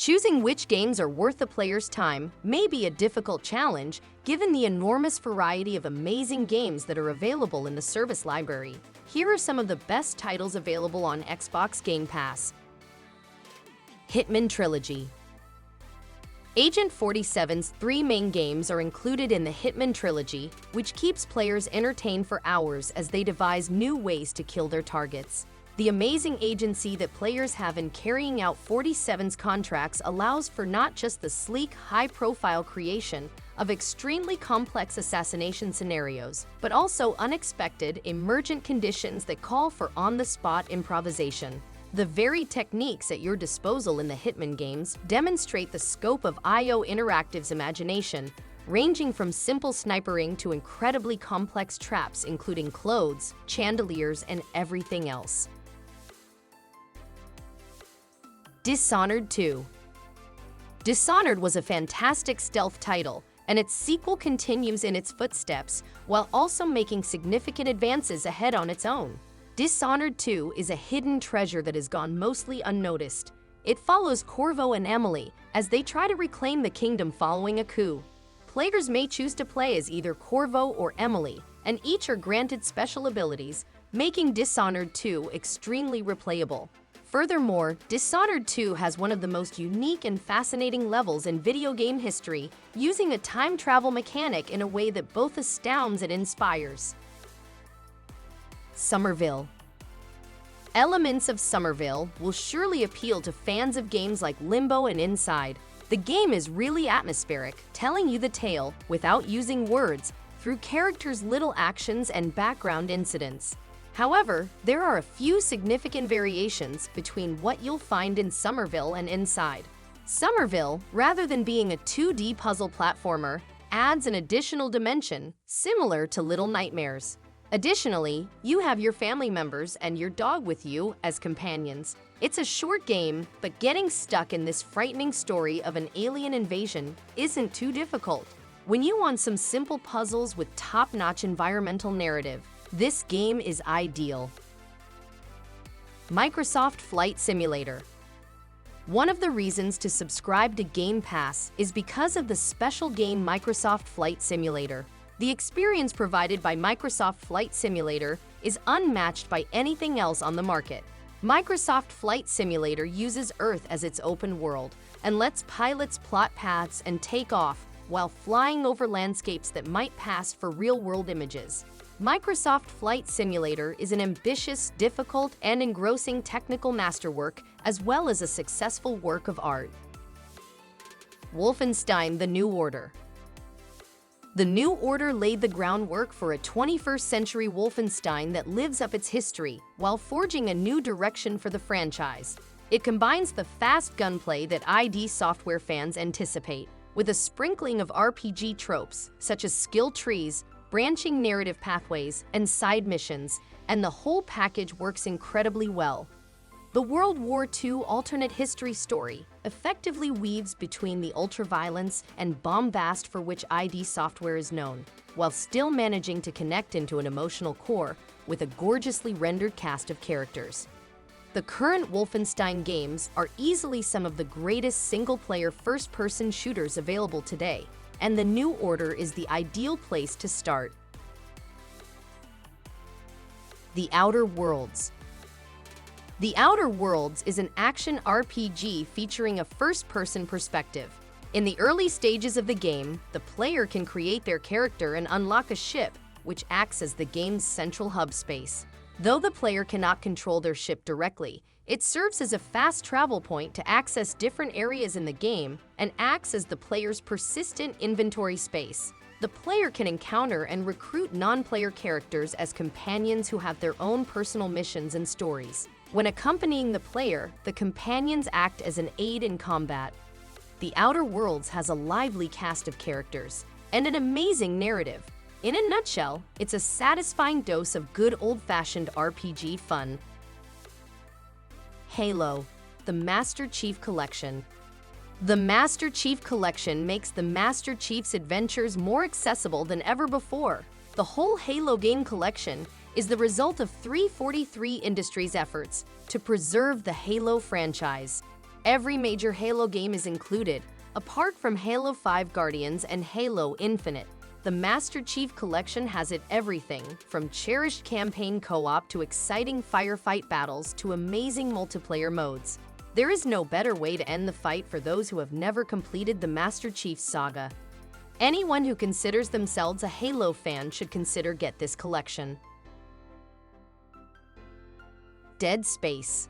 Choosing which games are worth the player's time may be a difficult challenge given the enormous variety of amazing games that are available in the service library. Here are some of the best titles available on Xbox Game Pass. Hitman Trilogy. Agent 47's 3 main games are included in the Hitman Trilogy, which keeps players entertained for hours as they devise new ways to kill their targets. The amazing agency that players have in carrying out 47's contracts allows for not just the sleek, high-profile creation of extremely complex assassination scenarios, but also unexpected, emergent conditions that call for on-the-spot improvisation. The very techniques at your disposal in the Hitman games demonstrate the scope of IO Interactive's imagination, ranging from simple snipering to incredibly complex traps including clothes, chandeliers, and everything else. Dishonored 2. Dishonored was a fantastic stealth title, and its sequel continues in its footsteps while also making significant advances ahead on its own. Dishonored 2 is a hidden treasure that has gone mostly unnoticed. It follows Corvo and Emily as they try to reclaim the kingdom following a coup. Players may choose to play as either Corvo or Emily, and each are granted special abilities, making Dishonored 2 extremely replayable. Furthermore, Dishonored 2 has one of the most unique and fascinating levels in video game history, using a time travel mechanic in a way that both astounds and inspires. Somerville. Elements of Somerville will surely appeal to fans of games like Limbo and Inside. The game is really atmospheric, telling you the tale, without using words, through characters' little actions and background incidents. However, there are a few significant variations between what you'll find in Somerville and Inside. Somerville, rather than being a 2D puzzle platformer, adds an additional dimension, similar to Little Nightmares. Additionally, you have your family members and your dog with you as companions. It's a short game, but getting stuck in this frightening story of an alien invasion isn't too difficult. When you want some simple puzzles with top-notch environmental narrative, this game is ideal. Microsoft Flight Simulator. One of the reasons to subscribe to Game Pass is because of the special game Microsoft Flight Simulator. The experience provided by Microsoft Flight Simulator is unmatched by anything else on the market. Microsoft Flight Simulator uses Earth as its open world and lets pilots plot paths and take off while flying over landscapes that might pass for real-world images. Microsoft Flight Simulator is an ambitious, difficult, and engrossing technical masterwork as well as a successful work of art. Wolfenstein: The New Order. The New Order laid the groundwork for a 21st-century Wolfenstein that lives up its history while forging a new direction for the franchise. It combines the fast gunplay that ID Software fans anticipate with a sprinkling of RPG tropes such as skill trees, branching narrative pathways, and side missions, and the whole package works incredibly well. The World War II alternate history story effectively weaves between the ultraviolence and bombast for which ID Software is known, while still managing to connect into an emotional core with a gorgeously rendered cast of characters. The current Wolfenstein games are easily some of the greatest single-player first-person shooters available today, and The New Order is the ideal place to start. The Outer Worlds. The Outer Worlds is an action RPG featuring a first-person perspective. In the early stages of the game, the player can create their character and unlock a ship, which acts as the game's central hub space. Though the player cannot control their ship directly, it serves as a fast travel point to access different areas in the game and acts as the player's persistent inventory space. The player can encounter and recruit non-player characters as companions who have their own personal missions and stories. When accompanying the player, the companions act as an aid in combat. The Outer Worlds has a lively cast of characters and an amazing narrative. In a nutshell, it's a satisfying dose of good old-fashioned RPG fun. Halo: The Master Chief Collection. The Master Chief Collection makes the Master Chief's adventures more accessible than ever before. The whole Halo game collection is the result of 343 Industries' efforts to preserve the Halo franchise. Every major Halo game is included, apart from Halo 5 Guardians and Halo Infinite. The Master Chief Collection has it everything, from cherished campaign co-op to exciting firefight battles to amazing multiplayer modes. There is no better way to end the fight for those who have never completed the Master Chief Saga. Anyone who considers themselves a Halo fan should consider get this collection. Dead Space.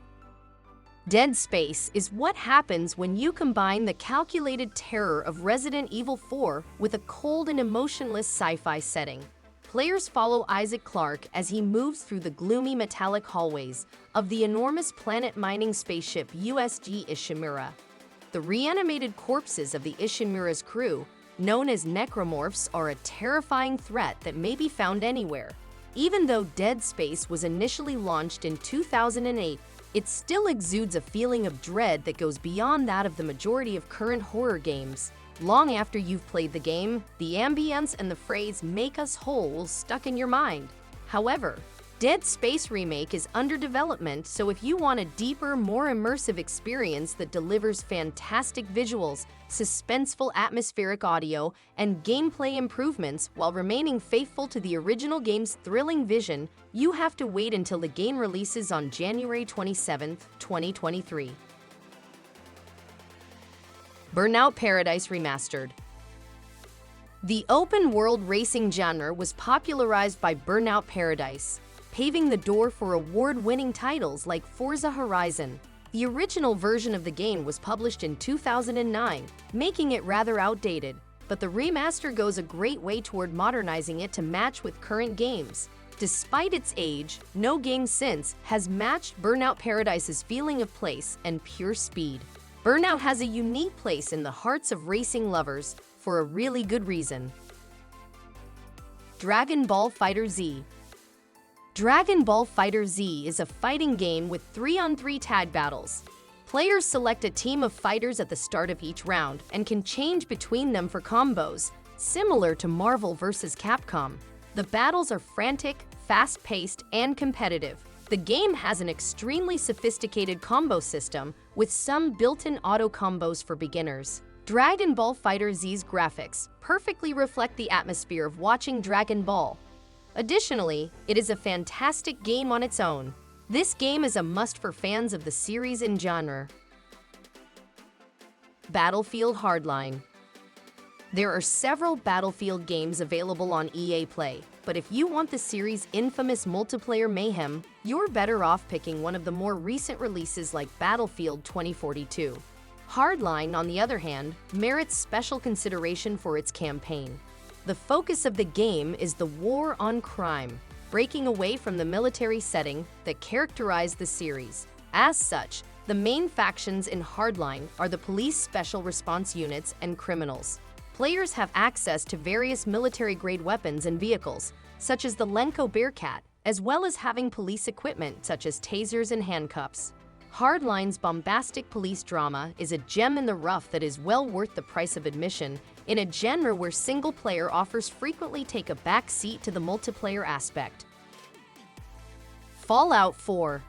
Dead Space is what happens when you combine the calculated terror of Resident Evil 4 with a cold and emotionless sci-fi setting. Players follow Isaac Clarke as he moves through the gloomy metallic hallways of the enormous planet-mining spaceship USG Ishimura. The reanimated corpses of the Ishimura's crew, known as necromorphs, are a terrifying threat that may be found anywhere. Even though Dead Space was initially launched in 2008, it still exudes a feeling of dread that goes beyond that of the majority of current horror games. Long after you've played the game, the ambience and the phrase "make us whole" will stuck in your mind. However, Dead Space Remake is under development, so if you want a deeper, more immersive experience that delivers fantastic visuals, suspenseful atmospheric audio, and gameplay improvements while remaining faithful to the original game's thrilling vision, you have to wait until the game releases on January 27, 2023. Burnout Paradise Remastered. The open-world racing genre was popularized by Burnout Paradise, paving the door for award-winning titles like Forza Horizon. The original version of the game was published in 2009, making it rather outdated, but the remaster goes a great way toward modernizing it to match with current games. Despite its age, no game since has matched Burnout Paradise's feeling of place and pure speed. Burnout has a unique place in the hearts of racing lovers for a really good reason. Dragon Ball FighterZ. Dragon Ball FighterZ is a fighting game with 3-on-3 tag battles. Players select a team of fighters at the start of each round and can change between them for combos, similar to Marvel vs. Capcom. The battles are frantic, fast-paced, and competitive. The game has an extremely sophisticated combo system with some built-in auto combos for beginners. Dragon Ball FighterZ's graphics perfectly reflect the atmosphere of watching Dragon Ball. Additionally, it is a fantastic game on its own. This game is a must for fans of the series and genre. Battlefield Hardline. There are several Battlefield games available on EA Play, but if you want the series' infamous multiplayer mayhem, you're better off picking one of the more recent releases like Battlefield 2042. Hardline, on the other hand, merits special consideration for its campaign. The focus of the game is the war on crime, breaking away from the military setting that characterized the series. As such, the main factions in Hardline are the police special response units and criminals. Players have access to various military-grade weapons and vehicles, such as the Lenko Bearcat, as well as having police equipment such as tasers and handcuffs. Hardline's bombastic police drama is a gem in the rough that is well worth the price of admission in a genre where single-player offers frequently take a back seat to the multiplayer aspect. Fallout 4.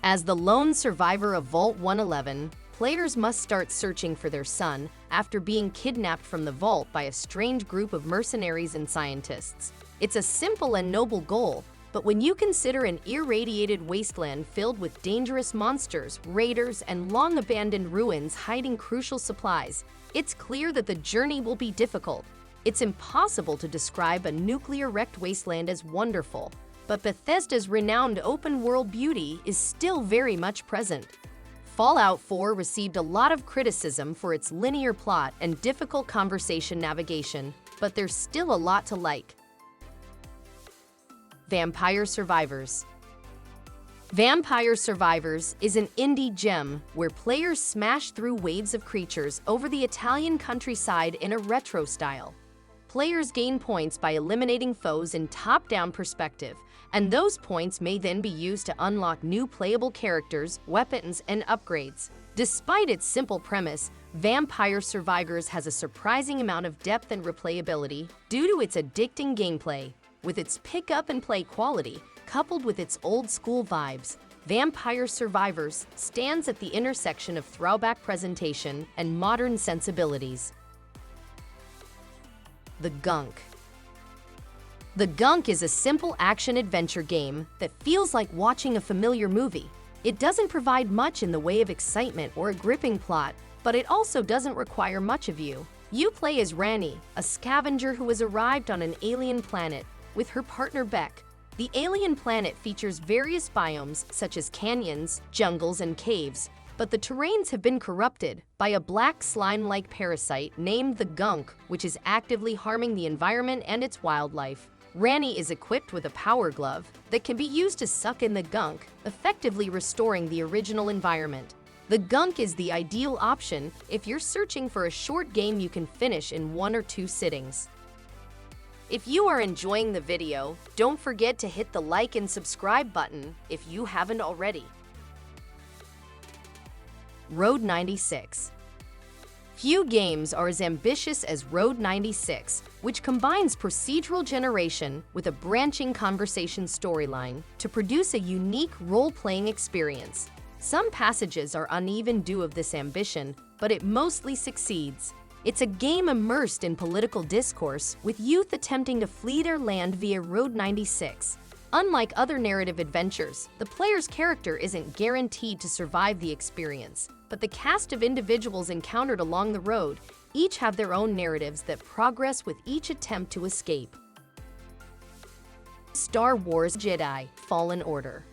As the lone survivor of Vault 111, players must start searching for their son after being kidnapped from the vault by a strange group of mercenaries and scientists. It's a simple and noble goal, but when you consider an irradiated wasteland filled with dangerous monsters, raiders, and long-abandoned ruins hiding crucial supplies, it's clear that the journey will be difficult. It's impossible to describe a nuclear-wrecked wasteland as wonderful, but Bethesda's renowned open-world beauty is still very much present. Fallout 4 received a lot of criticism for its linear plot and difficult conversation navigation, but there's still a lot to like. Vampire Survivors. Vampire Survivors is an indie gem where players smash through waves of creatures over the Italian countryside in a retro style. Players gain points by eliminating foes in top-down perspective, and those points may then be used to unlock new playable characters, weapons, and upgrades. Despite its simple premise, Vampire Survivors has a surprising amount of depth and replayability due to its addicting gameplay. With its pick-up-and-play quality, coupled with its old-school vibes, Vampire Survivors stands at the intersection of throwback presentation and modern sensibilities. The Gunk. The Gunk is a simple action-adventure game that feels like watching a familiar movie. It doesn't provide much in the way of excitement or a gripping plot, but it also doesn't require much of you. You play as Rani, a scavenger who has arrived on an alien planet with her partner Beck. The alien planet features various biomes such as canyons, jungles, and caves, but the terrains have been corrupted by a black slime-like parasite named the Gunk, which is actively harming the environment and its wildlife. Rani is equipped with a power glove that can be used to suck in the Gunk, effectively restoring the original environment. The Gunk is the ideal option if you're searching for a short game you can finish in 1 or 2 sittings. If you are enjoying the video, don't forget to hit the like and subscribe button if you haven't already. Road 96. Few games are as ambitious as Road 96, which combines procedural generation with a branching conversation storyline to produce a unique role-playing experience. Some passages are uneven due of this ambition, but it mostly succeeds. It's a game immersed in political discourse, with youth attempting to flee their land via Road 96. Unlike other narrative adventures, the player's character isn't guaranteed to survive the experience, but the cast of individuals encountered along the road each have their own narratives that progress with each attempt to escape. Star Wars Jedi: Fallen Order.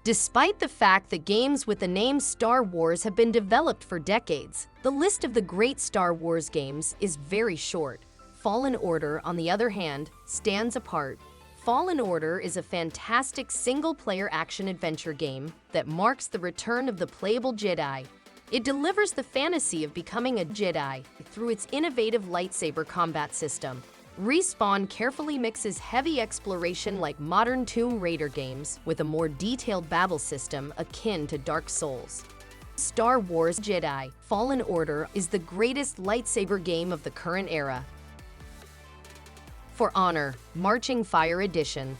Despite the fact that games with the name Star Wars have been developed for decades, the list of the great Star Wars games is very short. Fallen Order, on the other hand, stands apart. Fallen Order is a fantastic single-player action-adventure game that marks the return of the playable Jedi. It delivers the fantasy of becoming a Jedi through its innovative lightsaber combat system. Respawn carefully mixes heavy exploration like modern Tomb Raider games with a more detailed battle system akin to Dark Souls. Star Wars Jedi: Fallen Order is the greatest lightsaber game of the current era. For Honor: Marching Fire Edition.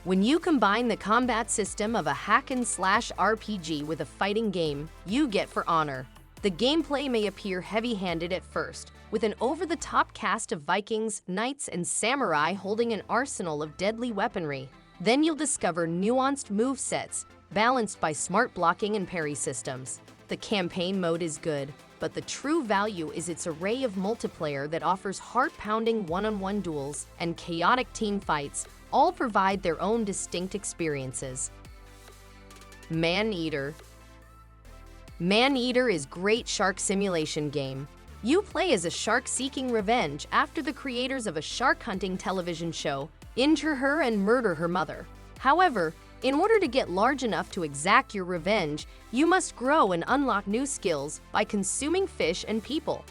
When you combine the combat system of a hack-and-slash RPG with a fighting game, you get For Honor. The gameplay may appear heavy-handed at first, with an over-the-top cast of Vikings, knights, and samurai holding an arsenal of deadly weaponry. Then you'll discover nuanced movesets, balanced by smart blocking and parry systems. The campaign mode is good, but the true value is its array of multiplayer that offers heart-pounding one-on-one duels and chaotic team fights, all provide their own distinct experiences. Maneater. Maneater is a great shark simulation game. You play as a shark seeking revenge after the creators of a shark hunting television show injure her and murder her mother. However, in order to get large enough to exact your revenge, you must grow and unlock new skills by consuming fish and people.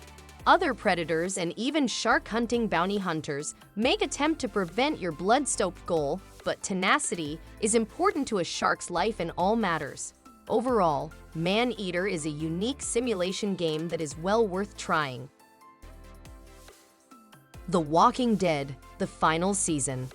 Other predators and even shark-hunting bounty hunters may attempt to prevent your blood-soaked goal, but tenacity is important to a shark's life in all matters. Overall, Maneater is a unique simulation game that is well worth trying. The Walking Dead: The Final Season.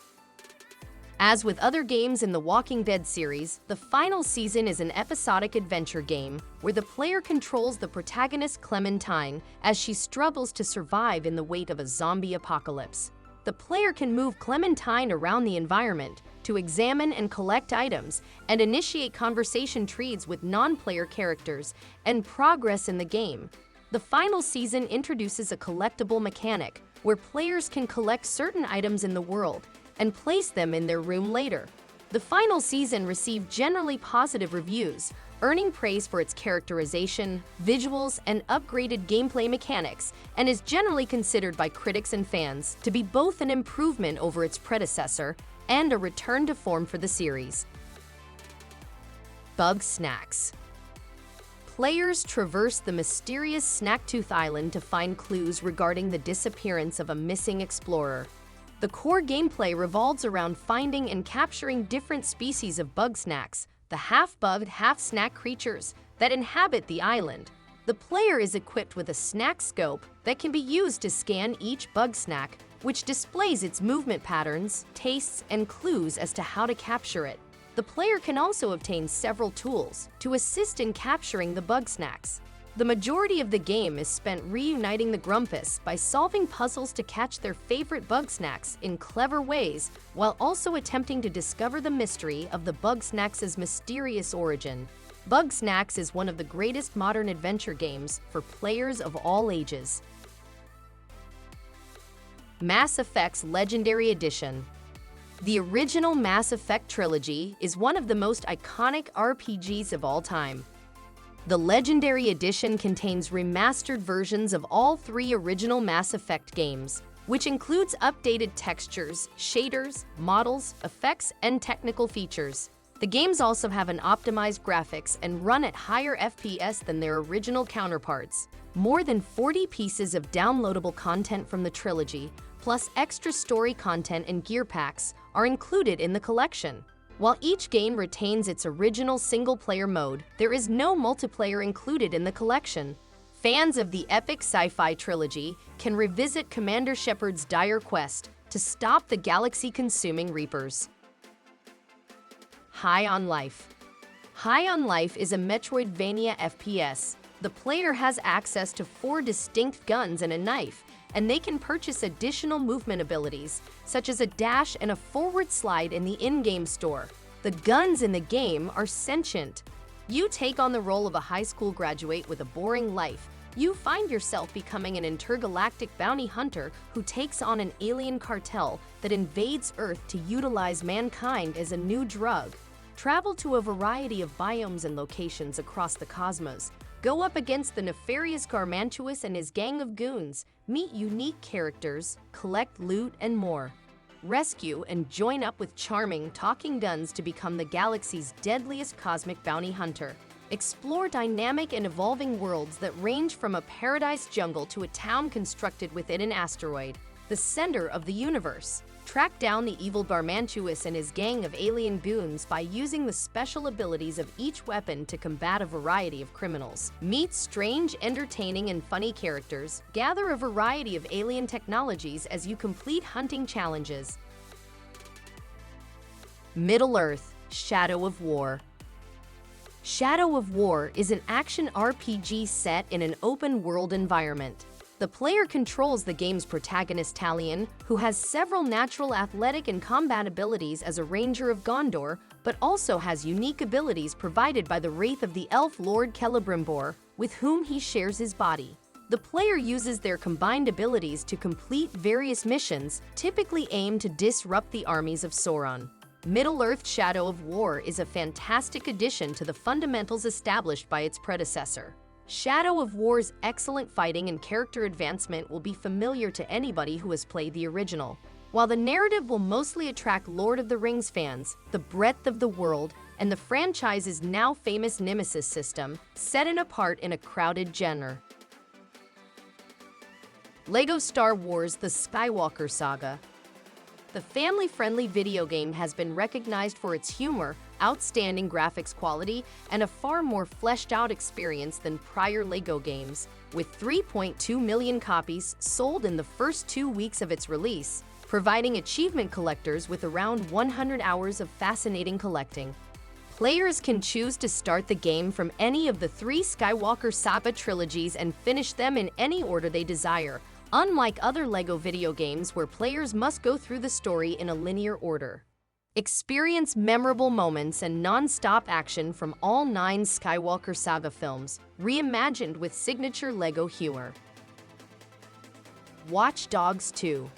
As with other games in the Walking Dead series, the final season is an episodic adventure game where the player controls the protagonist Clementine as she struggles to survive in the wake of a zombie apocalypse. The player can move Clementine around the environment to examine and collect items and initiate conversation trees with non-player characters and progress in the game. The final season introduces a collectible mechanic where players can collect certain items in the world and place them in their room later. The final season received generally positive reviews, earning praise for its characterization, visuals, and upgraded gameplay mechanics, and is generally considered by critics and fans to be both an improvement over its predecessor and a return to form for the series. Bugsnax. Players traverse the mysterious Snacktooth Island to find clues regarding the disappearance of a missing explorer. The core gameplay revolves around finding and capturing different species of Bugsnax, the half-bug, half-snack creatures that inhabit the island. The player is equipped with a snack scope that can be used to scan each Bugsnax, which displays its movement patterns, tastes, and clues as to how to capture it. The The player can also obtain several tools to assist in capturing the Bugsnax. The majority of the game is spent reuniting the Grumpus by solving puzzles to catch their favorite Bugsnax in clever ways, while also attempting to discover the mystery of the Bugsnax's mysterious origin. Bugsnax is one of the greatest modern adventure games for players of all ages. Mass Effect's Legendary Edition. The original Mass Effect trilogy is one of the most iconic RPGs of all time. The Legendary Edition contains remastered versions of all 3 original Mass Effect games, which includes updated textures, shaders, models, effects, and technical features. The games also have an optimized graphics and run at higher FPS than their original counterparts. More than 40 pieces of downloadable content from the trilogy, plus extra story content and gear packs, are included in the collection. While each game retains its original single-player mode, there is no multiplayer included in the collection. Fans of the epic sci-fi trilogy can revisit Commander Shepard's dire quest to stop the galaxy-consuming Reapers. High on Life. High on Life is a Metroidvania FPS. The player has access to 4 distinct guns and a knife, and they can purchase additional movement abilities, such as a dash and a forward slide in the in-game store. The guns in the game are sentient. You take on the role of a high school graduate with a boring life. You find yourself becoming an intergalactic bounty hunter who takes on an alien cartel that invades Earth to utilize mankind as a new drug. Travel to a variety of biomes and locations across the cosmos. Go up against the nefarious Garmantuous and his gang of goons, meet unique characters, collect loot, and more. Rescue and join up with charming, talking guns to become the galaxy's deadliest cosmic bounty hunter. Explore dynamic and evolving worlds that range from a paradise jungle to a town constructed within an asteroid, the center of the universe. Track down the evil Garmantuous and his gang of alien goons by using the special abilities of each weapon to combat a variety of criminals. Meet strange, entertaining, and funny characters. Gather a variety of alien technologies as you complete hunting challenges. Middle-Earth: Shadow of War. Shadow of War is an action RPG set in an open-world environment. The player controls the game's protagonist Talion, who has several natural athletic and combat abilities as a Ranger of Gondor, but also has unique abilities provided by the Wraith of the Elf Lord Celebrimbor, with whom he shares his body. The player uses their combined abilities to complete various missions, typically aimed to disrupt the armies of Sauron. Middle-Earth: Shadow of War is a fantastic addition to the fundamentals established by its predecessor. Shadow of War's excellent fighting and character advancement will be familiar to anybody who has played the original. While the narrative will mostly attract Lord of the Rings fans, the breadth of the world and the franchise's now famous Nemesis system set it apart in a crowded genre. LEGO Star Wars: The Skywalker Saga. The family-friendly video game has been recognized for its humor, outstanding graphics quality, and a far more fleshed-out experience than prior LEGO games. With 3.2 million copies sold in the first 2 weeks of its release, providing achievement collectors with around 100 hours of fascinating collecting. Players can choose to start the game from any of the 3 Skywalker Saga trilogies and finish them in any order they desire, unlike other LEGO video games where players must go through the story in a linear order. Experience memorable moments and non-stop action from all 9 Skywalker Saga films, reimagined with signature LEGO humor. Watch Dogs 2.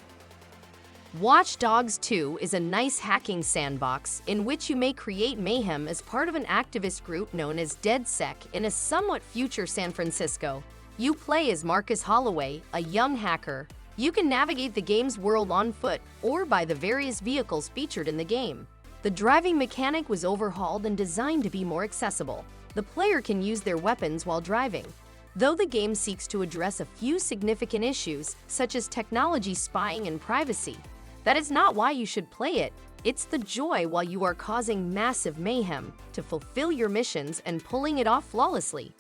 Watch Dogs 2 is a nice hacking sandbox in which you may create mayhem as part of an activist group known as DedSec in a somewhat future San Francisco. You play as Marcus Holloway, a young hacker. You can navigate the game's world on foot or by the various vehicles featured in the game. The driving mechanic was overhauled and designed to be more accessible. The player can use their weapons while driving. Though the game seeks to address a few significant issues, such as technology spying and privacy, that is not why you should play it. It's the joy while you are causing massive mayhem to fulfill your missions and pulling it off flawlessly.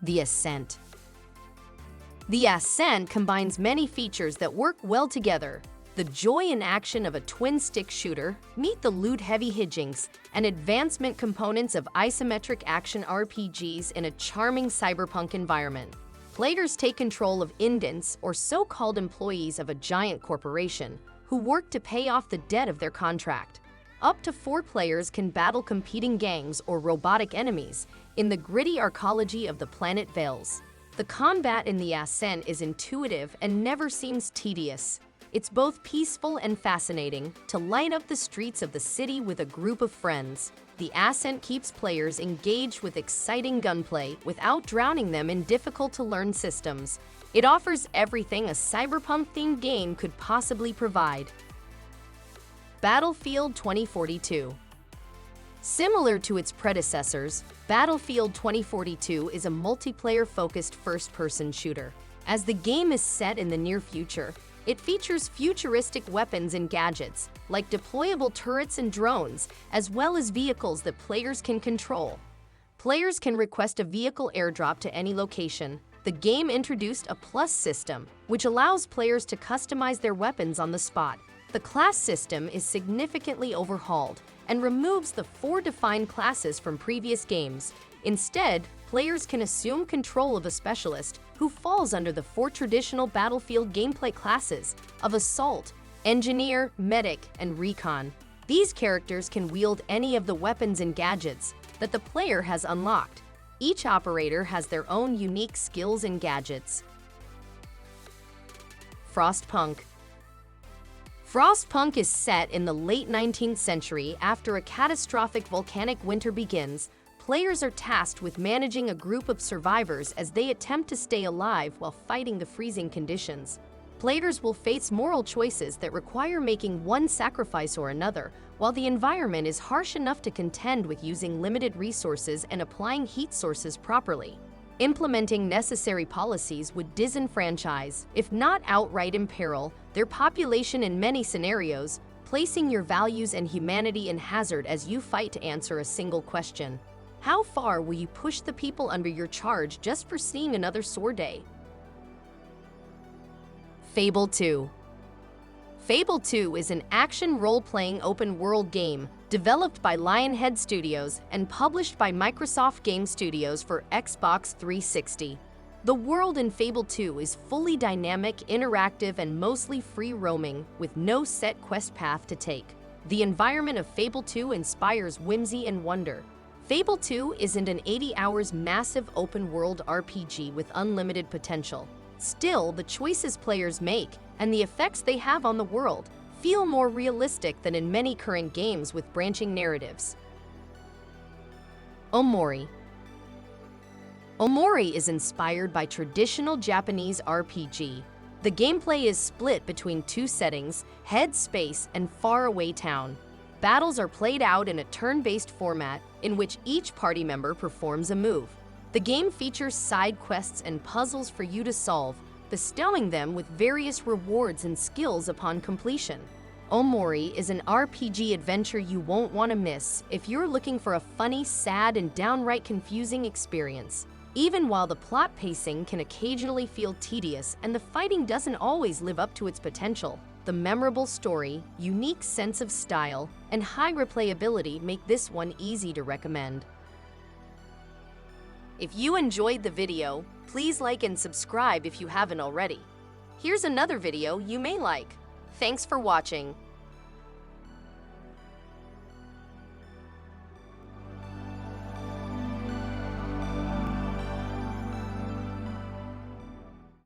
The Ascent. The Ascent combines many features that work well together. The joy and action of a twin-stick shooter meet the loot-heavy hijinks and advancement components of isometric action RPGs in a charming cyberpunk environment. Players take control of indents, or so-called employees of a giant corporation, who work to pay off the debt of their contract. Up to 4 players can battle competing gangs or robotic enemies in the gritty arcology of the planet Vales. The combat in the Ascent is intuitive and never seems tedious. It's both peaceful and fascinating to light up the streets of the city with a group of friends. The Ascent keeps players engaged with exciting gunplay without drowning them in difficult-to-learn systems. It offers everything a cyberpunk-themed game could possibly provide. Battlefield 2042. Similar to its predecessors, Battlefield 2042 is a multiplayer-focused first-person shooter. As the game is set in the near future, it features futuristic weapons and gadgets, like deployable turrets and drones, as well as vehicles that players can control. Players can request a vehicle airdrop to any location. The game introduced a plus system, which allows players to customize their weapons on the spot. The class system is significantly overhauled and removes the 4 defined classes from previous games. Instead, players can assume control of a specialist who falls under the 4 traditional Battlefield gameplay classes of Assault, Engineer, Medic, and Recon. These characters can wield any of the weapons and gadgets that the player has unlocked. Each operator has their own unique skills and gadgets. Frostpunk. Frostpunk is set in the late 19th century after a catastrophic volcanic winter begins. Players are tasked with managing a group of survivors as they attempt to stay alive while fighting the freezing conditions. Players will face moral choices that require making one sacrifice or another, while the environment is harsh enough to contend with using limited resources and applying heat sources properly. Implementing necessary policies would disenfranchise, if not outright imperil, their population in many scenarios, placing your values and humanity in hazard as you fight to answer a single question. How far will you push the people under your charge just for seeing another sore day? Fable II. Fable II is an action role-playing open-world game developed by Lionhead Studios and published by Microsoft Game Studios for Xbox 360. The world in Fable II is fully dynamic, interactive, and mostly free-roaming, with no set quest path to take. The environment of Fable II inspires whimsy and wonder. Fable II isn't an 80 hours massive open-world RPG with unlimited potential. Still, the choices players make and the effects they have on the world feel more realistic than in many current games with branching narratives. Omori. Omori is inspired by traditional Japanese RPG. The gameplay is split between 2 settings, Head Space and Faraway Town. Battles are played out in a turn-based format in which each party member performs a move. The game features side quests and puzzles for you to solve, bestowing them with various rewards and skills upon completion. Omori is an RPG adventure you won't want to miss if you're looking for a funny, sad, and downright confusing experience. Even while the plot pacing can occasionally feel tedious and the fighting doesn't always live up to its potential, the memorable story, unique sense of style, and high replayability make this one easy to recommend. If you enjoyed the video, please like and subscribe if you haven't already. Here's another video you may like. Thanks for watching.